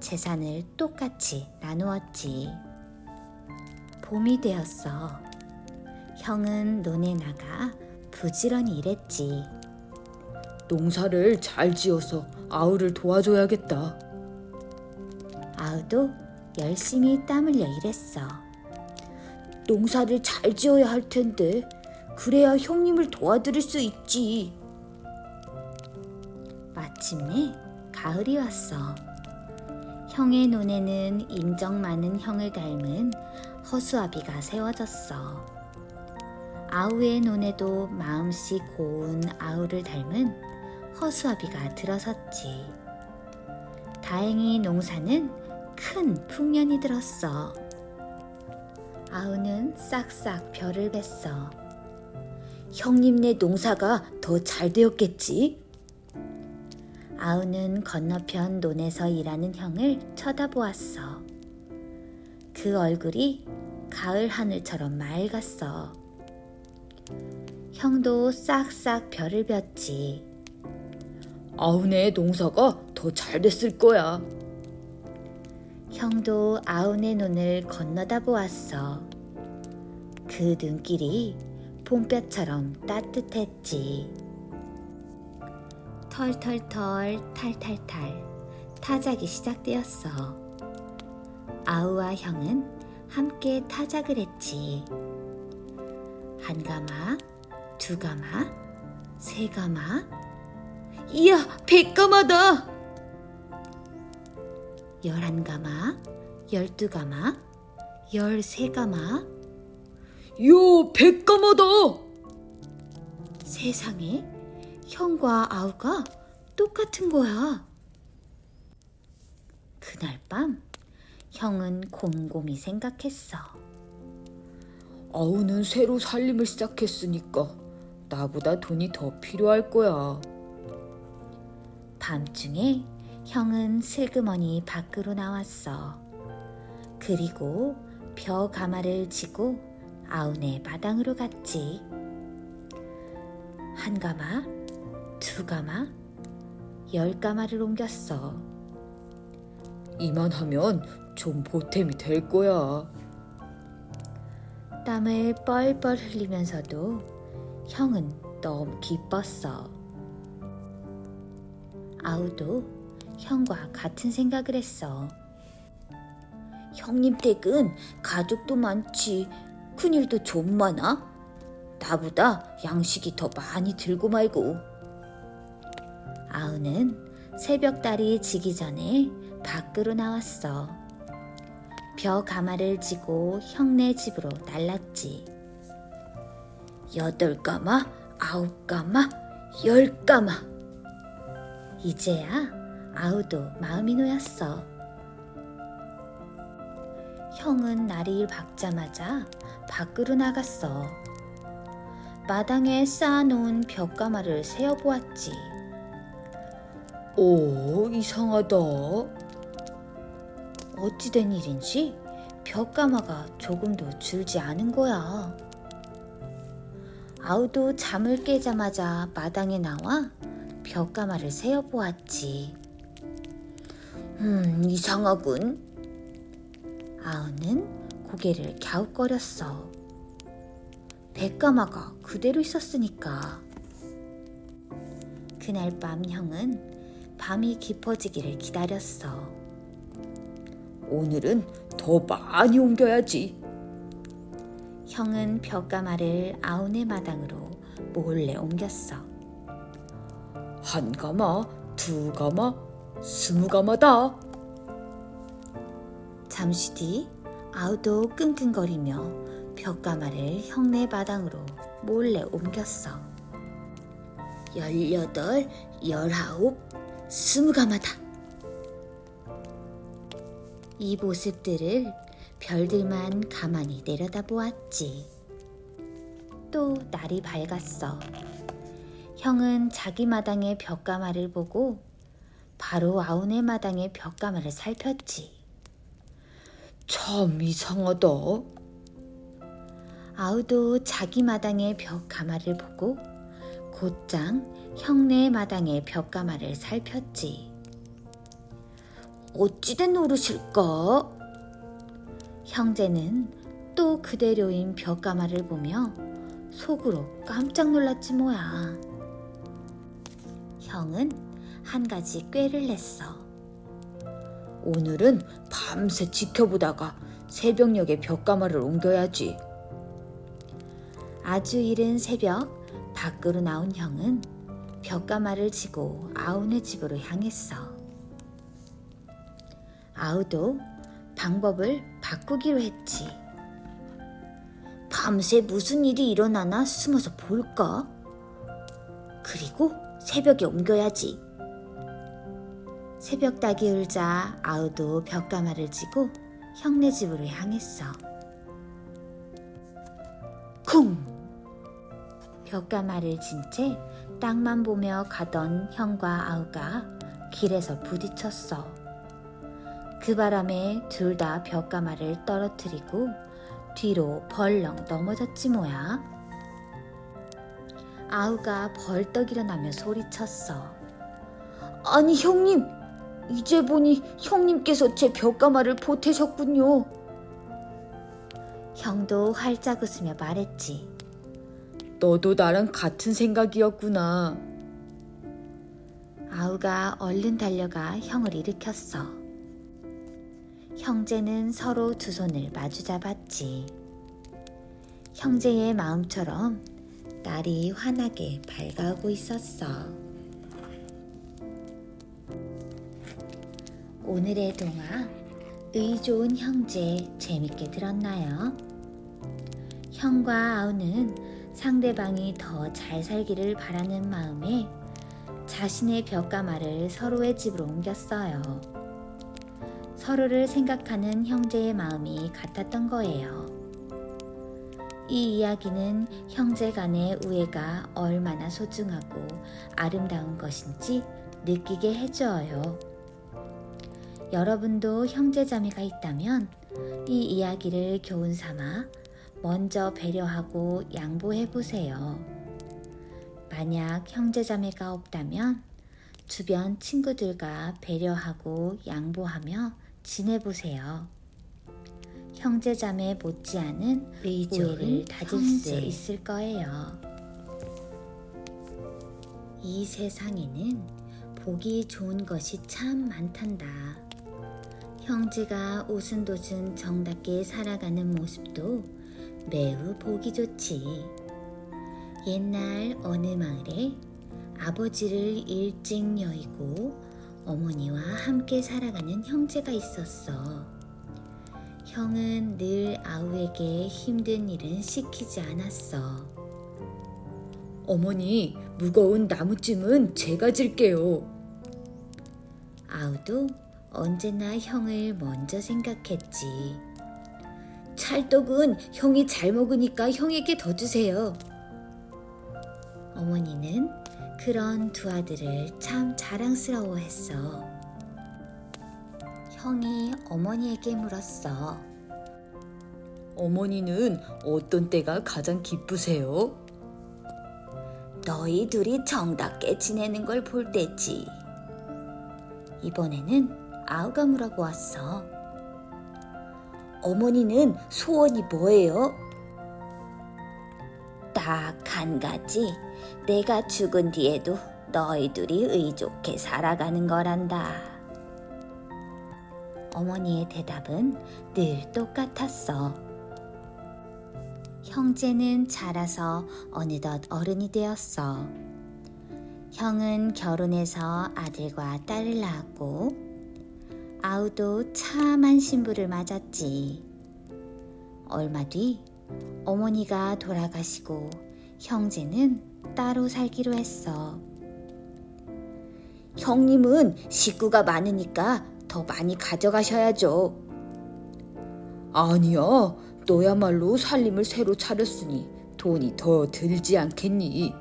재산을 똑같이 나누었지. 봄이 되었어. 형은 논에 나가 부지런히 일했지. 농사를 잘 지어서 아우를 도와줘야겠다. 아우도 열심히 땀 흘려 일했어. 농사를 잘 지어야 할 텐데 그래야 형님을 도와드릴 수 있지. 마침내 가을이 왔어. 형의 논에는 인정 많은 형을 닮은 허수아비가 세워졌어. 아우의 논에도 마음씨 고운 아우를 닮은 허수아비가 들어섰지. 다행히 농사는 큰 풍년이 들었어. 아우는 싹싹 벼를 뱄어. 형님네 농사가 더 잘 되었겠지? 아우는 건너편 논에서 일하는 형을 쳐다보았어. 그 얼굴이 가을 하늘처럼 맑았어. 형도 싹싹 벼를 뱄지. 아우네 농사가 더 잘 됐을 거야. 형도 아우네 논을 건너다 보았어. 그 눈길이 봄볕처럼 따뜻했지. 털털털 탈탈탈 타작이 시작되었어. 아우와 형은 함께 타작을 했지. 한 가마, 두 가마, 세 가마. 이야, 100가마다! 11가마, 12가마, 13가마. 요, 100가마다! 세상에 형과 아우가 똑같은 거야. 그날 밤 형은 곰곰이 생각했어. 아우는 새로 살림을 시작했으니까 나보다 돈이 더 필요할 거야. 밤중에 형은 슬그머니 밖으로 나왔어. 그리고 벼 가마를 지고 아우네 마당으로 갔지. 한 가마, 두 가마, 10가마를 옮겼어. 이만하면 좀 보탬이 될 거야. 땀을 뻘뻘 흘리면서도 형은 너무 기뻤어. 아우도 형과 같은 생각을 했어. 형님 댁은 가족도 많지, 큰일도 좀 많아. 나보다 양식이 더 많이 들고 말고. 아우는 새벽달이 지기 전에 밖으로 나왔어. 벼 가마를 지고 형네 집으로 날랐지. 8가마, 9가마, 10가마. 이제야 아우도 마음이 놓였어. 형은 날이 밝자마자 밖으로 나갔어. 마당에 쌓아놓은 벼가마를 세어보았지. 오, 이상하다. 어찌된 일인지 벼가마가 조금도 줄지 않은 거야. 아우도 잠을 깨자마자 마당에 나와 벼가마를 세어보았지. 이상하군. 아우는 고개를 갸웃거렸어. 뱃가마가 그대로 있었으니까. 그날 밤 형은 밤이 깊어지기를 기다렸어. 오늘은 더 많이 옮겨야지. 형은 벼가마를 아우네 마당으로 몰래 옮겼어. 1가마, 2가마, 20가마다. 잠시 뒤 아우도 끙끙거리며 벼가마를 형네 마당으로 몰래 옮겼어. 18, 19, 20가마다. 이 모습들을 별들만 가만히 내려다보았지. 또 날이 밝았어. 형은 자기 마당의 벼가마를 보고 바로 아우네 마당의 벼가마를 살폈지. 참 이상하다. 아우도 자기 마당의 벼가마를 보고 곧장 형네 마당의 벼가마를 살폈지. 어찌된 노릇일까? 형제는 또 그대로인 벼가마를 보며 속으로 깜짝 놀랐지 뭐야. 형은 한 가지 꾀를 냈어. 오늘은 밤새 지켜보다가 새벽녘에 벼가마를 옮겨야지. 아주 이른 새벽 밖으로 나온 형은 벼가마를 지고 아우네 집으로 향했어. 아우도 방법을 바꾸기로 했지. 밤새 무슨 일이 일어나나 숨어서 볼까? 그리고 새벽에 옮겨야지. 새벽 닭이 울자 아우도 벼가마를 지고 형네 집으로 향했어. 쿵! 벼가마를 진 채 땅만 보며 가던 형과 아우가 길에서 부딪혔어. 그 바람에 둘 다 벼가마를 떨어뜨리고 뒤로 벌렁 넘어졌지 뭐야. 아우가 벌떡 일어나며 소리쳤어. 아니 형님, 이제 보니 형님께서 제 벼가마를 보태셨군요. 형도 활짝 웃으며 말했지. 너도 나랑 같은 생각이었구나. 아우가 얼른 달려가 형을 일으켰어. 형제는 서로 두 손을 마주 잡았지. 형제의 마음처럼 날이 환하게 밝아오고 있었어. 오늘의 동화 의 좋은 형제 재밌게 들었나요? 형과 아우는 상대방이 더 잘 살기를 바라는 마음에 자신의 벼가마를 서로의 집으로 옮겼어요. 서로를 생각하는 형제의 마음이 같았던 거예요. 이 이야기는 형제 간의 우애가 얼마나 소중하고 아름다운 것인지 느끼게 해줘요. 여러분도 형제자매가 있다면 이 이야기를 교훈 삼아 먼저 배려하고 양보해 보세요. 만약 형제자매가 없다면 주변 친구들과 배려하고 양보하며 지내보세요. 형제자매 못지않은 우애를 다질 수 있을 거예요. 이 세상에는 보기 좋은 것이 참 많단다. 형제가 오순도순 정답게 살아가는 모습도 매우 보기 좋지. 옛날 어느 마을에 아버지를 일찍 여의고 어머니와 함께 살아가는 형제가 있었어. 형은 늘 아우에게 힘든 일은 시키지 않았어. 어머니, 무거운 나무찜은 제가 질게요. 아우도 언제나 형을 먼저 생각했지. 찰떡은 형이 잘 먹으니까 형에게 더 주세요. 어머니는 그런 두 아들을 참 자랑스러워했어. 형이 어머니에게 물었어. 어머니는 어떤 때가 가장 기쁘세요? 너희 둘이 정답게 지내는 걸 볼 때지. 이번에는 아우가 물어보았어. 어머니는 소원이 뭐예요? 딱 한 가지. 내가 죽은 뒤에도 너희 둘이 의좋게 살아가는 거란다. 어머니의 대답은 늘 똑같았어. 형제는 자라서 어느덧 어른이 되었어. 형은 결혼해서 아들과 딸을 낳았고 아우도 참한 신부를 맞았지. 얼마 뒤 어머니가 돌아가시고 형제는 따로 살기로 했어. 형님은 식구가 많으니까 더 많이 가져가셔야죠. 아니야, 너야말로 살림을 새로 차렸으니 돈이 더 들지 않겠니?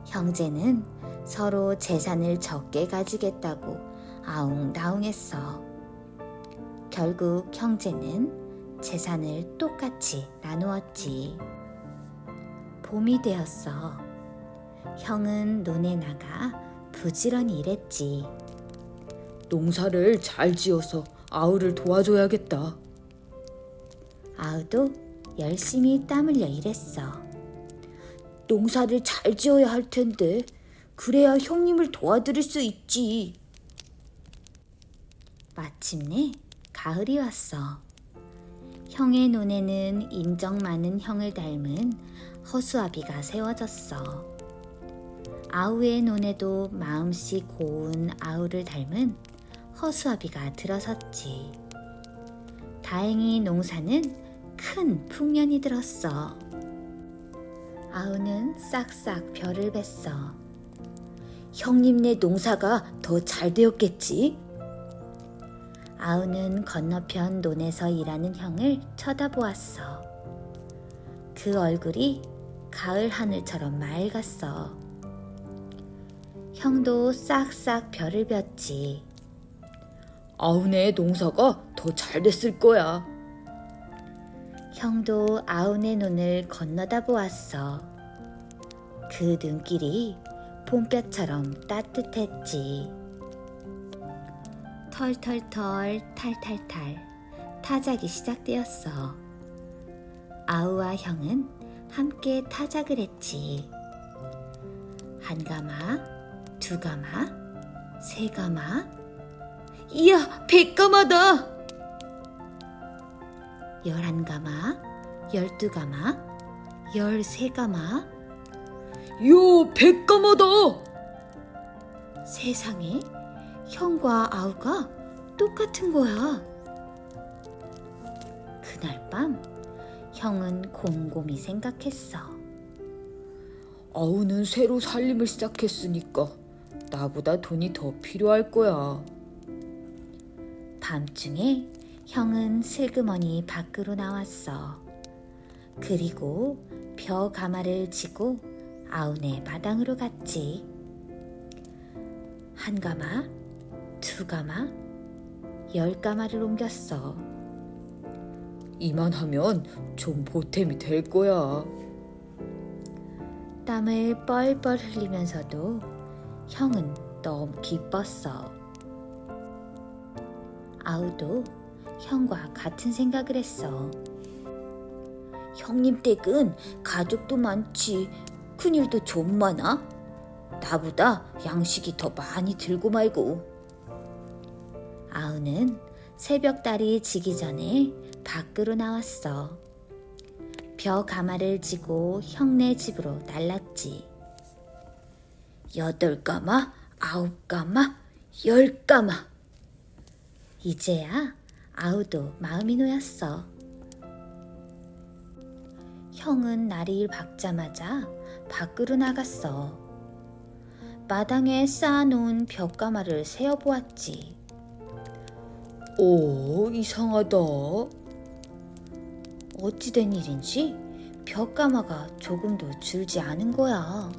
형제는 서로 재산을 적게 가지겠다고 아웅다웅했어. 결국 형제는 재산을 똑같이 나누었지. 봄이 되었어. 형은 논에 나가 부지런히 일했지. 농사를 잘 지어서 아우를 도와줘야겠다. 아우도 열심히 땀 흘려 일했어. 농사를 잘 지어야 할 텐데 그래야 형님을 도와드릴 수 있지. 마침내 가을이 왔어. 형의 논에는 인정 많은 형을 닮은 허수아비가 세워졌어. 아우의 논에도 마음씨 고운 아우를 닮은 허수아비가 들어섰지. 다행히 농사는 큰 풍년이 들었어. 아우는 싹싹 벼를 뱄어. 형님네 농사가 더 잘 되었겠지? 아우는 건너편 논에서 일하는 형을 쳐다보았어. 그 얼굴이 가을 하늘처럼 맑았어. 형도 싹싹 벼를 뱄지. 아우네 농사가 더 잘 됐을 거야. 형도 아우네 논을 건너다 보았어. 그 눈길이 봄볕처럼 따뜻했지. 털털털 탈탈탈 타작이 시작되었어. 아우와 형은 함께 타작을 했지. 한 가마, 두 가마, 세 가마. 이야, 100가마다! 11가마, 12가마, 13가마. 요, 100가마다! 세상에 형과 아우가 똑같은 거야. 그날 밤 형은 곰곰이 생각했어. 아우는 새로 살림을 시작했으니까 나보다 돈이 더 필요할 거야. 밤중에 형은 슬그머니 밖으로 나왔어. 그리고 벼 가마를 지고 아우네 마당으로 갔지. 한 가마, 두 가마, 10가마를 옮겼어. 이만하면 좀 보탬이 될 거야. 땀을 뻘뻘 흘리면서도 형은 너무 기뻤어. 아우도 형과 같은 생각을 했어. 형님 댁은 가족도 많지 큰일도 좀 많아? 나보다 양식이 더 많이 들고 말고. 아우는 새벽달이 지기 전에 밖으로 나왔어. 벼 가마를 지고 형네 집으로 날랐지. 8가마, 9가마, 10가마. 이제야 아우도 마음이 놓였어. 형은 날이 밝자마자 밖으로 나갔어. 마당에 쌓아놓은 벽가마를 세어보았지. 오, 이상하다. 어찌된 일인지 벽가마가 조금도 줄지 않은 거야.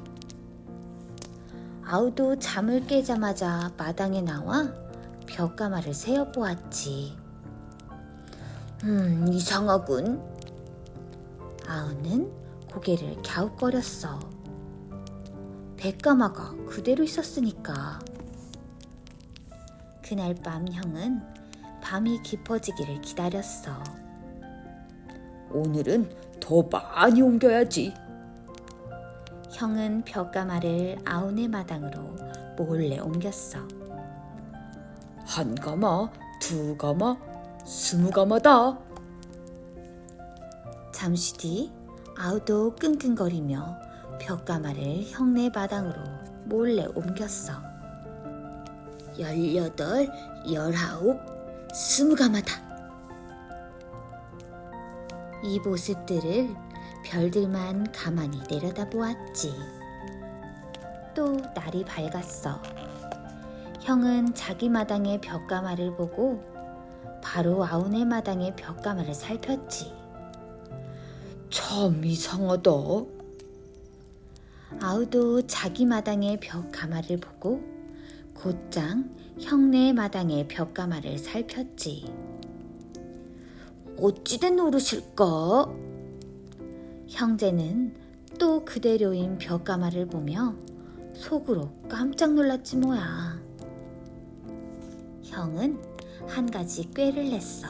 아우도 잠을 깨자마자 마당에 나와 벽가마를 세어보았지. 이상하군. 아우는 고개를 갸웃거렸어. 벽가마가 그대로 있었으니까. 그날 밤 형은 밤이 깊어지기를 기다렸어. 오늘은 더 많이 옮겨야지. 형은 벽가마를 아우네 마당으로 몰래 옮겼어. 1가마, 2가마, 20가마다. 잠시 뒤 아우도 끙끙거리며 벽가마를 형네 마당으로 몰래 옮겼어. 18, 19, 20가마다. 이 모습들을 별들만 가만히 내려다보았지. 또 날이 밝았어. 형은 자기 마당의 벽가마를 보고 바로 아우네 마당의 벽가마를 살폈지. 참 이상하다. 아우도 자기 마당의 벽가마를 보고 곧장 형네 마당의 벽가마를 살폈지. 어찌된 노릇일까? 형제는 또 그대로인 벽가마를 보며 속으로 깜짝 놀랐지 뭐야. 형은 한 가지 꾀를 냈어.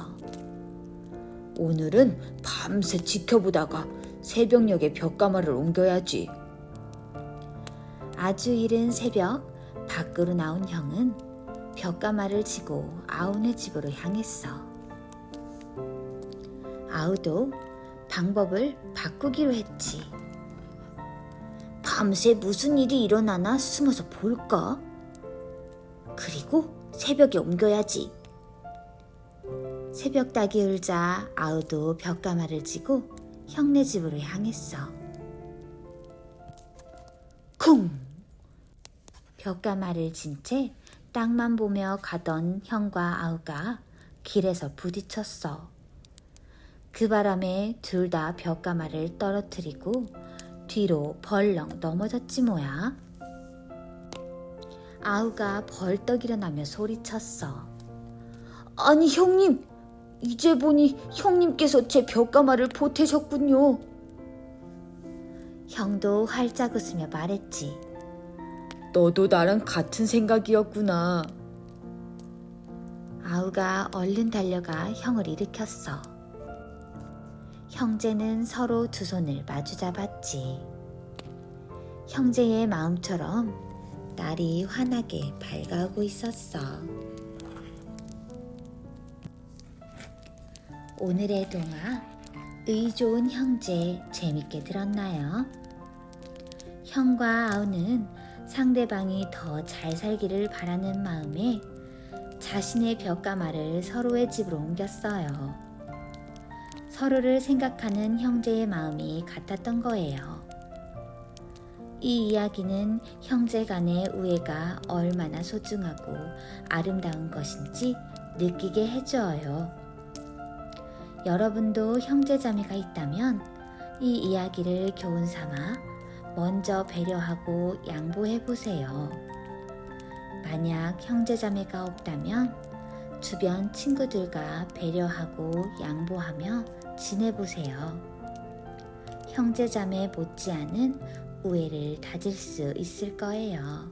오늘은 밤새 지켜보다가 새벽녘에 벽가마를 옮겨야지. 아주 이른 새벽 밖으로 나온 형은 벽가마를 지고 아우네 집으로 향했어. 아우도 방법을 바꾸기로 했지. 밤새 무슨 일이 일어나나 숨어서 볼까? 그리고 새벽에 옮겨야지. 새벽 닭이 울자 아우도 벽가마를 지고 형네 집으로 향했어. 쿵! 벽가마를 진 채 땅만 보며 가던 형과 아우가 길에서 부딪혔어. 그 바람에 둘 다 벽가마를 떨어뜨리고 뒤로 벌렁 넘어졌지 뭐야. 아우가 벌떡 일어나며 소리쳤어. 아니 형님, 이제 보니 형님께서 제 벽가마를 보태셨군요. 형도 활짝 웃으며 말했지. 너도 나랑 같은 생각이었구나. 아우가 얼른 달려가 형을 일으켰어. 형제는 서로 두 손을 마주 잡았지. 형제의 마음처럼 날이 환하게 밝아오고 있었어. 오늘의 동화 의 좋은 형제 재밌게 들었나요? 형과 아우는 상대방이 더 잘 살기를 바라는 마음에 자신의 벽가마를 서로의 집으로 옮겼어요. 서로를 생각하는 형제의 마음이 같았던 거예요. 이 이야기는 형제 간의 우애가 얼마나 소중하고 아름다운 것인지 느끼게 해줘요. 여러분도 형제자매가 있다면 이 이야기를 교훈 삼아 먼저 배려하고 양보해보세요. 만약 형제자매가 없다면 주변 친구들과 배려하고 양보하며 지내보세요. 형제자매 못지않은 우애를 다질 수 있을 거예요.